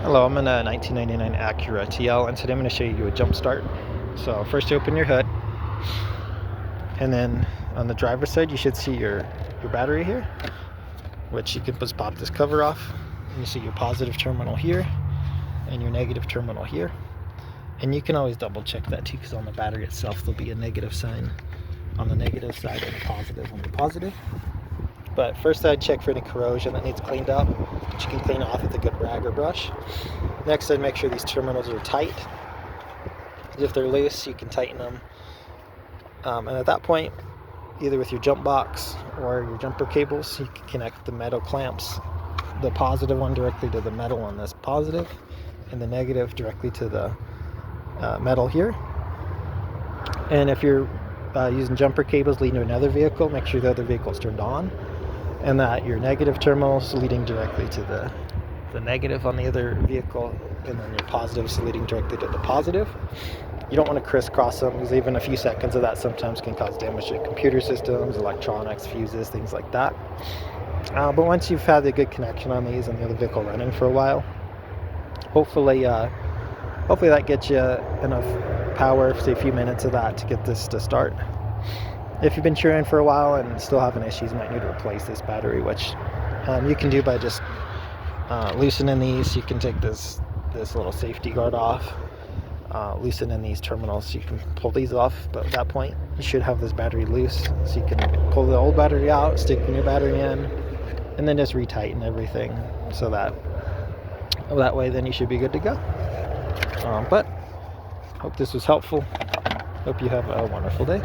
Hello, I'm in a 1999 Acura TL, and today I'm going to show you a jump start. So first you open your hood, and then on the driver's side you should see your battery here, which you can just pop this cover off, and you see your positive terminal here and your negative terminal here. And you can always double check that too, because on the battery itself there'll be a negative sign on the negative side and a positive on the positive. But first I'd check for any corrosion that needs cleaned up, which you can clean off with a good rag or brush. Next I'd make sure these terminals are tight. If they're loose, you can tighten them. And at that point, either with your jump box or your jumper cables, you can connect the metal clamps, the positive one directly to the metal on this positive, and the negative directly to the metal here. And if you're using jumper cables leading to another vehicle, make sure the other vehicle is turned on, and that your negative terminals leading directly to the negative on the other vehicle, and then your positives leading directly to the positive. You don't want to crisscross them, because even a few seconds of that sometimes can cause damage to computer systems, electronics, fuses, things like that. But once you've had a good connection on these and the other vehicle running for a while, hopefully that gets you enough power, say a few minutes of that, to get this to start. If you've been cheering for a while and still having issues, you might need to replace this battery, which you can do by just loosening these. You can take this little safety guard off, loosening these terminals, so you can pull these off. But at that point you should have this battery loose, so you can pull the old battery out, stick the new battery in, and then just retighten everything, so that way then you should be good to go. But hope this was helpful. Hope you have a wonderful day.